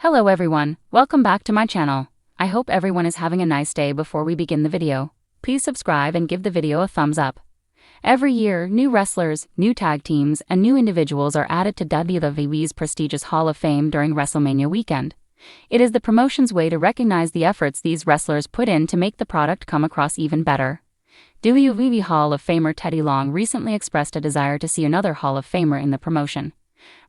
Hello everyone, welcome back to my channel. I hope everyone is having a nice day. Before we begin the video, please subscribe and give the video a thumbs up. Every year, new wrestlers, new tag teams, and new individuals are added to WWE's prestigious Hall of Fame during WrestleMania weekend. It is the promotion's way to recognize the efforts these wrestlers put in to make the product come across even better. WWE Hall of Famer Teddy Long recently expressed a desire to see another Hall of Famer in the promotion.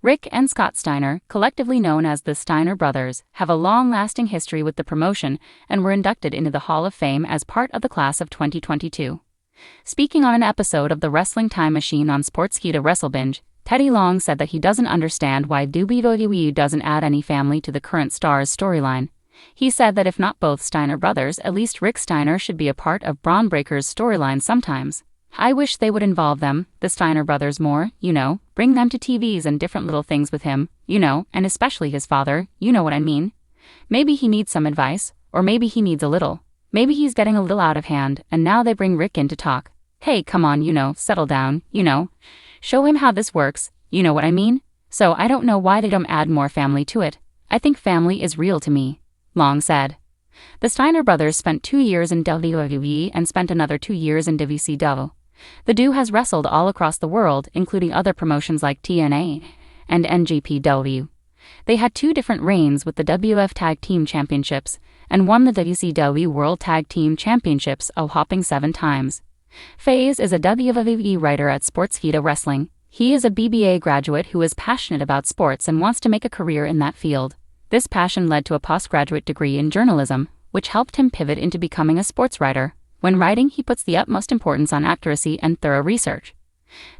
Rick and Scott Steiner, collectively known as the Steiner brothers, have a long-lasting history with the promotion and were inducted into the Hall of Fame as part of the class of 2022. Speaking on an episode of the Wrestling Time Machine on Sportskeeda WrestleBinge, Teddy Long said that he doesn't understand why WWE doesn't add any family to the current Stars storyline. He said that if not both Steiner brothers, at least Rick Steiner should be a part of Braun Breaker's storyline sometimes. I wish they would involve them, the Steiner brothers, more, bring them to TVs and different little things with him, and especially his father, you know what I mean? Maybe he needs some advice, or maybe he needs a little. Maybe he's getting a little out of hand, and now they bring Rick in to talk. Hey, come on, settle down, Show him how this works, you know what I mean? So I don't know why they don't add more family to it. I think family is real to me, Long said. The Steiner brothers spent 2 years in WWE and spent another 2 years in WCW. The duo has wrestled all across the world, including other promotions like TNA and NJPW. They had 2 different reigns with the WF Tag Team Championships and won the WCW World Tag Team Championships a whopping 7 times. FaZe is a WWE writer at Sportskeeda Wrestling. He is a BBA graduate who is passionate about sports and wants to make a career in that field. This passion led to a postgraduate degree in journalism, which helped him pivot into becoming a sports writer. When writing, he puts the utmost importance on accuracy and thorough research.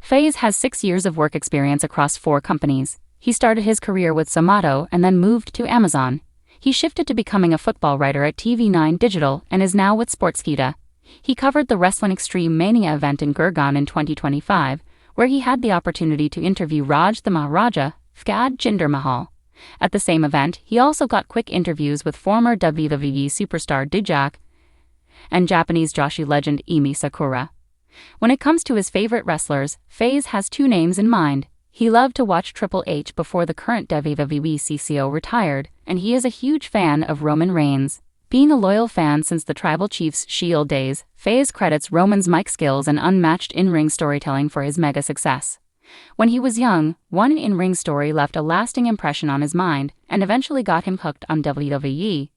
FaZe has 6 years of work experience across 4 companies. He started his career with Zomato and then moved to Amazon. He shifted to becoming a football writer at TV9 Digital and is now with Sportskeeda. He covered the Wrestling Extreme Mania event in Gurgaon in 2025, where he had the opportunity to interview Raj the Maharaja, Fahad Jinder Mahal. At the same event, he also got quick interviews with former WWE superstar Dijak and Japanese Joshi legend Emi Sakura. When it comes to his favorite wrestlers, FaZe has 2 names in mind. He loved to watch Triple H before the current WWE CCO retired, and he is a huge fan of Roman Reigns. Being a loyal fan since the Tribal Chiefs Shield days, FaZe credits Roman's mic skills and unmatched in-ring storytelling for his mega success. When he was young, one in-ring story left a lasting impression on his mind and eventually got him hooked on WWE.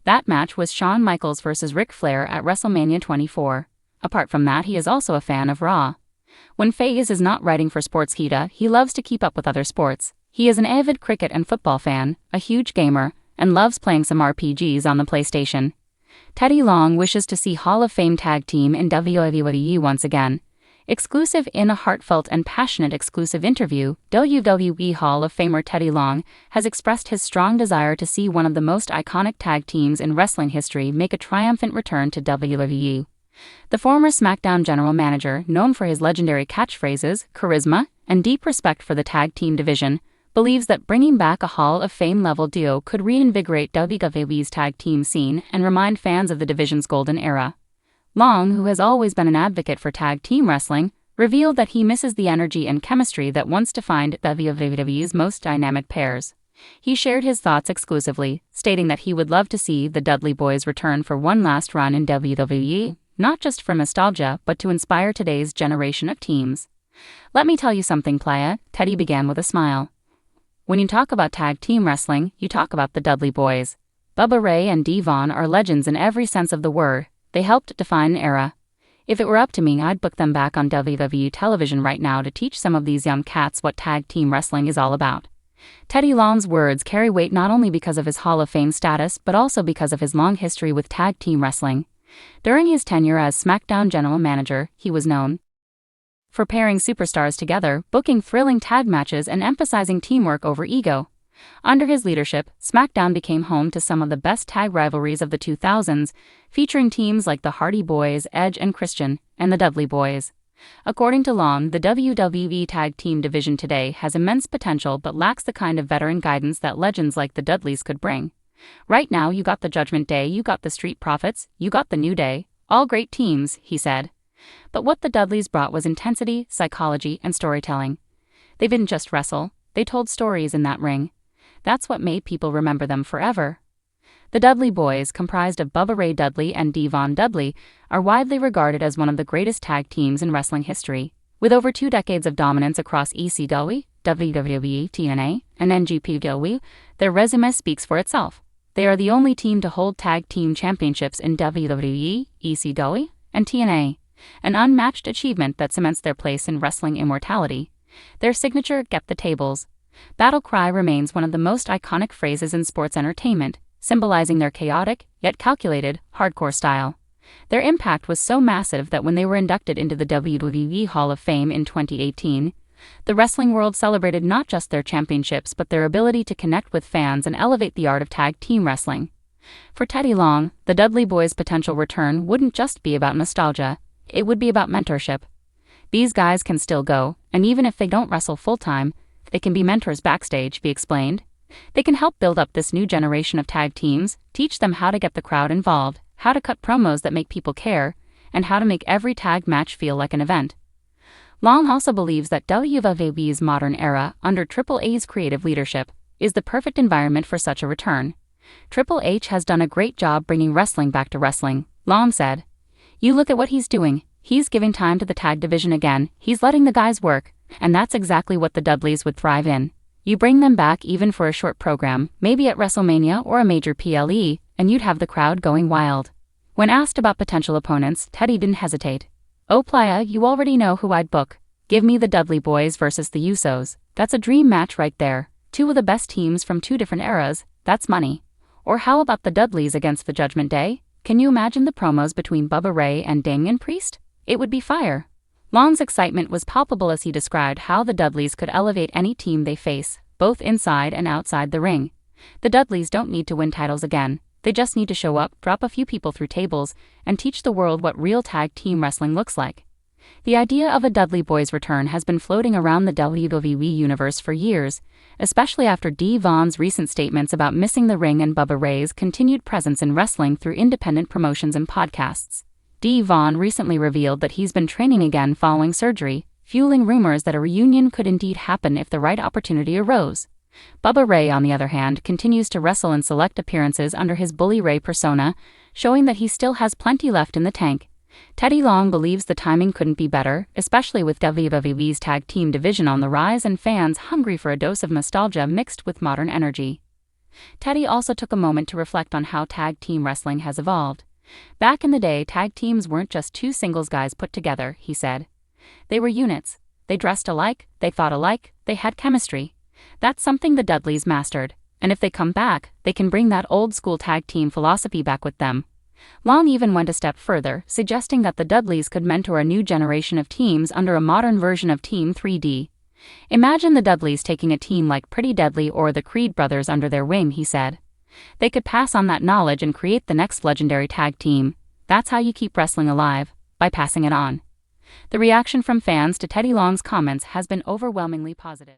That match was Shawn Michaels vs. Ric Flair at WrestleMania 24. Apart from that, he is also a fan of Raw. When FaZe is not writing for Sportskeeda, he loves to keep up with other sports. He is an avid cricket and football fan, a huge gamer, and loves playing some RPGs on the PlayStation. Teddy Long wishes to see Hall of Fame tag team in WWE once again. Exclusive in a heartfelt and passionate exclusive interview, WWE Hall of Famer Teddy Long has expressed his strong desire to see one of the most iconic tag teams in wrestling history make a triumphant return to WWE. The former SmackDown general manager, known for his legendary catchphrases, charisma, and deep respect for the tag team division, believes that bringing back a Hall of Fame-level duo could reinvigorate WWE's tag team scene and remind fans of the division's golden era. Long, who has always been an advocate for tag team wrestling, revealed that he misses the energy and chemistry that once defined WWE's most dynamic pairs. He shared his thoughts exclusively, stating that he would love to see the Dudley Boys return for one last run in WWE, not just for nostalgia but to inspire today's generation of teams. Let me tell you something, playa, Teddy began with a smile. When you talk about tag team wrestling, you talk about the Dudley Boys. Bubba Ray and Devon are legends in every sense of the word. They helped define an era. If it were up to me, I'd book them back on WWE television right now to teach some of these young cats what tag team wrestling is all about. Teddy Long's words carry weight not only because of his Hall of Fame status but also because of his long history with tag team wrestling. During his tenure as SmackDown general manager, he was known for pairing superstars together, booking thrilling tag matches, and emphasizing teamwork over ego. Under his leadership, SmackDown became home to some of the best tag rivalries of the 2000s, featuring teams like the Hardy Boys, Edge and Christian, and the Dudley Boys. According to Long, the WWE tag team division today has immense potential but lacks the kind of veteran guidance that legends like the Dudleys could bring. Right now you got the Judgment Day, you got the Street Profits, you got the New Day, all great teams, he said. But what the Dudleys brought was intensity, psychology, and storytelling. They didn't just wrestle, they told stories in that ring. That's what made people remember them forever. The Dudley Boys, comprised of Bubba Ray Dudley and Devon Dudley, are widely regarded as one of the greatest tag teams in wrestling history. With over 2 decades of dominance across ECW, WWE, TNA, and NJPW, their resume speaks for itself. They are the only team to hold tag team championships in WWE, ECW, and TNA, an unmatched achievement that cements their place in wrestling immortality. Their signature "Get the Tables" battle cry remains one of the most iconic phrases in sports entertainment, symbolizing their chaotic, yet calculated, hardcore style. Their impact was so massive that when they were inducted into the WWE Hall of Fame in 2018, the wrestling world celebrated not just their championships but their ability to connect with fans and elevate the art of tag team wrestling. For Teddy Long, the Dudley Boys' potential return wouldn't just be about nostalgia, it would be about mentorship. These guys can still go, and even if they don't wrestle full-time, they can be mentors backstage, he explained. They can help build up this new generation of tag teams, teach them how to get the crowd involved, how to cut promos that make people care, and how to make every tag match feel like an event. Long also believes that WWE's modern era, under Triple H's creative leadership, is the perfect environment for such a return. Triple H has done a great job bringing wrestling back to wrestling, Long said. You look at what he's doing, he's giving time to the tag division again, he's letting the guys work, and that's exactly what the Dudleys would thrive in. You bring them back even for a short program, maybe at WrestleMania or a major PLE, and you'd have the crowd going wild. When asked about potential opponents, Teddy didn't hesitate. Oh playa, you already know who I'd book. Give me the Dudley Boys versus the Usos. That's a dream match right there. 2 of the best teams from 2 different eras, that's money. Or how about the Dudleys against the Judgment Day? Can you imagine the promos between Bubba Ray and Damian Priest? It would be fire. Long's excitement was palpable as he described how the Dudleys could elevate any team they face, both inside and outside the ring. The Dudleys don't need to win titles again. They just need to show up, drop a few people through tables, and teach the world what real tag team wrestling looks like. The idea of a Dudley Boys return has been floating around the WWE universe for years, especially after Devon's recent statements about missing the ring and Bubba Ray's continued presence in wrestling through independent promotions and podcasts. Devon recently revealed that he's been training again following surgery, fueling rumors that a reunion could indeed happen if the right opportunity arose. Bubba Ray, on the other hand, continues to wrestle in select appearances under his Bully Ray persona, showing that he still has plenty left in the tank. Teddy Long believes the timing couldn't be better, especially with WWE's tag team division on the rise and fans hungry for a dose of nostalgia mixed with modern energy. Teddy also took a moment to reflect on how tag team wrestling has evolved. Back in the day, tag teams weren't just 2 singles guys put together, he said. They were units. They dressed alike, they thought alike, they had chemistry. That's something the Dudleys mastered, and if they come back, they can bring that old-school tag team philosophy back with them. Long even went a step further, suggesting that the Dudleys could mentor a new generation of teams under a modern version of Team 3D. Imagine the Dudleys taking a team like Pretty Deadly or the Creed brothers under their wing, he said. They could pass on that knowledge and create the next legendary tag team. That's how you keep wrestling alive, by passing it on. The reaction from fans to Teddy Long's comments has been overwhelmingly positive.